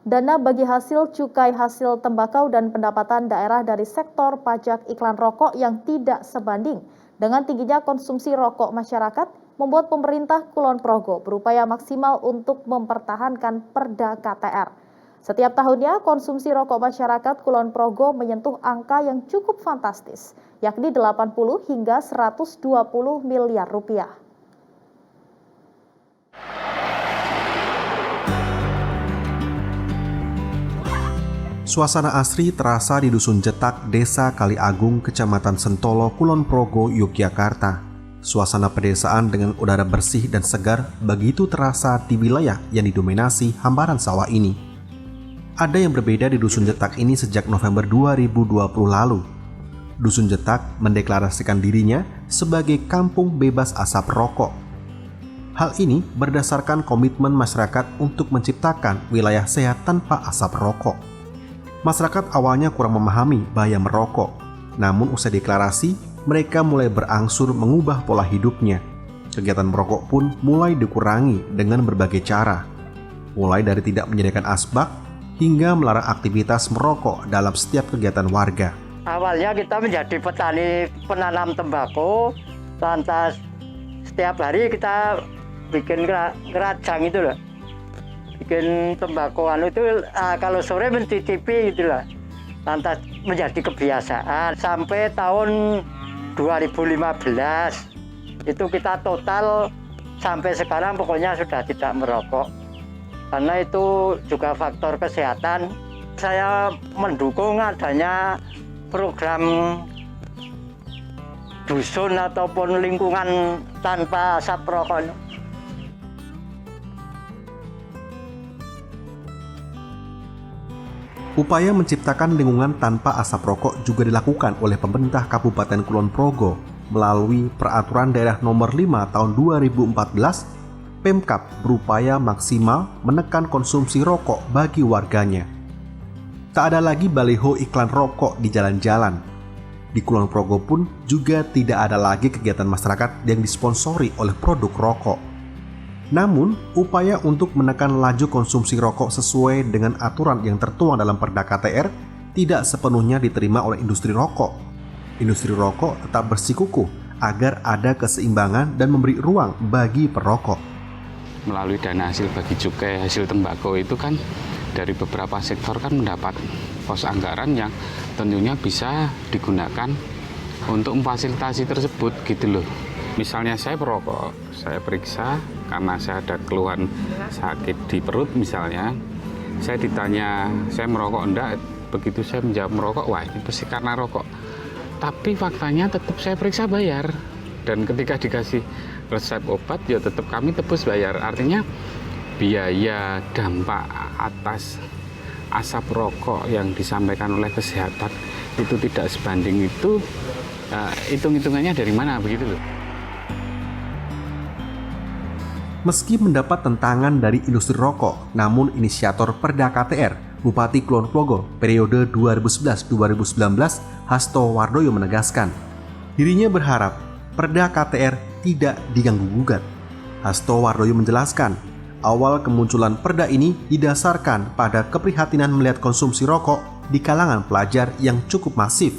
dana bagi hasil cukai hasil tembakau dan pendapatan daerah dari sektor pajak iklan rokok yang tidak sebanding dengan tingginya konsumsi rokok masyarakat membuat pemerintah Kulon Progo berupaya maksimal untuk mempertahankan Perda KTR. Setiap tahunnya konsumsi rokok masyarakat Kulon Progo menyentuh angka yang cukup fantastis, yakni 80 hingga 120 miliar rupiah. Suasana asri terasa di Dusun Jetak, Desa Kaliagung, Kecamatan Sentolo, Kulon Progo, Yogyakarta. Suasana pedesaan dengan udara bersih dan segar begitu terasa di wilayah yang didominasi hamparan sawah ini. Ada yang berbeda di Dusun Jetak ini sejak November 2020 lalu. Dusun Jetak mendeklarasikan dirinya sebagai kampung bebas asap rokok. Hal ini berdasarkan komitmen masyarakat untuk menciptakan wilayah sehat tanpa asap rokok. Masyarakat awalnya kurang memahami bahaya merokok, namun usai deklarasi, mereka mulai berangsur mengubah pola hidupnya. Kegiatan merokok pun mulai dikurangi dengan berbagai cara, mulai dari tidak menyediakan asbak, hingga melarang aktivitas merokok dalam setiap kegiatan warga. Awalnya kita menjadi petani penanam tembakau, lantas setiap hari kita bikin kerajang itu loh. Bikin tembakau itu kalau sore mencicipi gitu lah. Lantas menjadi kebiasaan sampai tahun 2015 itu kita total sampai sekarang pokoknya sudah tidak merokok. Karena itu juga faktor kesehatan. Saya mendukung adanya program dusun ataupun lingkungan tanpa asap rokok. Upaya menciptakan lingkungan tanpa asap rokok juga dilakukan oleh pemerintah Kabupaten Kulon Progo melalui Peraturan Daerah Nomor 5 Tahun 2014. Pemkab berupaya maksimal menekan konsumsi rokok bagi warganya. Tak ada lagi baliho iklan rokok di jalan-jalan. Di Kulon Progo pun juga tidak ada lagi kegiatan masyarakat yang disponsori oleh produk rokok. Namun, upaya untuk menekan laju konsumsi rokok sesuai dengan aturan yang tertuang dalam Perda KTR tidak sepenuhnya diterima oleh industri rokok. Industri rokok tetap bersikukuh agar ada keseimbangan dan memberi ruang bagi perokok. Melalui dana hasil bagi cukai hasil tembakau itu kan dari beberapa sektor kan mendapat pos anggaran yang tentunya bisa digunakan untuk memfasilitasi tersebut gitu loh. Misalnya saya perokok, saya periksa karena saya ada keluhan sakit di perut misalnya, saya ditanya saya merokok enggak, begitu saya menjawab merokok, wah ini pasti karena rokok. Tapi faktanya tetap saya periksa bayar, dan ketika dikasih resep obat ya tetap kami tebus bayar. Artinya biaya dampak atas asap rokok yang disampaikan oleh kesehatan itu tidak sebanding itu, hitung-hitungannya dari mana begitu loh. Meski mendapat tentangan dari industri rokok, namun inisiator Perda KTR, Bupati Kulon Progo periode 2011-2019, Hasto Wardoyo menegaskan, dirinya berharap Perda KTR tidak diganggu-gugat. Hasto Wardoyo menjelaskan, awal kemunculan perda ini didasarkan pada keprihatinan melihat konsumsi rokok di kalangan pelajar yang cukup masif.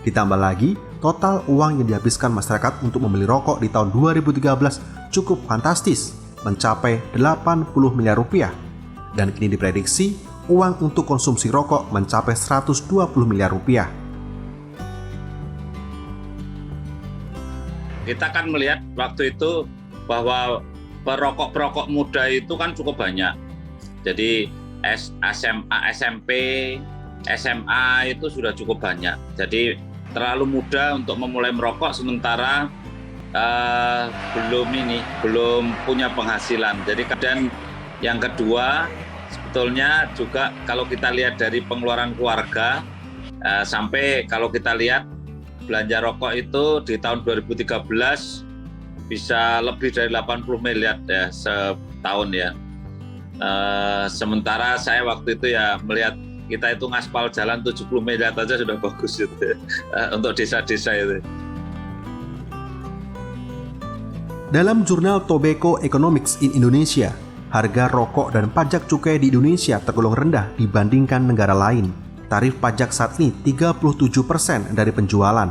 Ditambah lagi, total uang yang dihabiskan masyarakat untuk membeli rokok di tahun 2013 cukup fantastis, mencapai 80 miliar rupiah. Dan kini diprediksi uang untuk konsumsi rokok mencapai 120 miliar rupiah. Kita kan melihat waktu itu bahwa perokok muda itu kan cukup banyak. Jadi SMA, SMP, SMA itu sudah cukup banyak. Jadi terlalu muda untuk memulai merokok sementara belum punya penghasilan. Jadi dan yang kedua sebetulnya juga kalau kita lihat dari pengeluaran keluarga sampai kalau kita lihat belanja rokok itu di tahun 2013 bisa lebih dari 80 miliar ya setahun ya. Sementara saya waktu itu ya melihat kita itu ngaspal jalan 70 miliar saja sudah bagus itu untuk desa-desa itu. Dalam jurnal Tobacco Economics in Indonesia, harga rokok dan pajak cukai di Indonesia tergolong rendah dibandingkan negara lain. Tarif pajak saat ini 37% dari penjualan.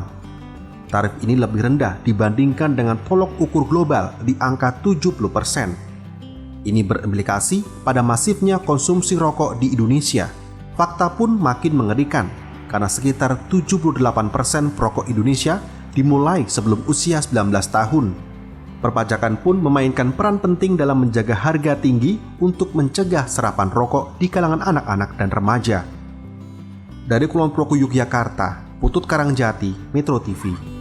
Tarif ini lebih rendah dibandingkan dengan tolok ukur global di angka 70%. Ini berimplikasi pada masifnya konsumsi rokok di Indonesia. Fakta pun makin mengerikan, karena sekitar 78% perokok Indonesia dimulai sebelum usia 19 tahun. Perpajakan pun memainkan peran penting dalam menjaga harga tinggi untuk mencegah serapan rokok di kalangan anak-anak dan remaja. Dari Kulon Progo, Yogyakarta, Putut Karangjati, Metro TV.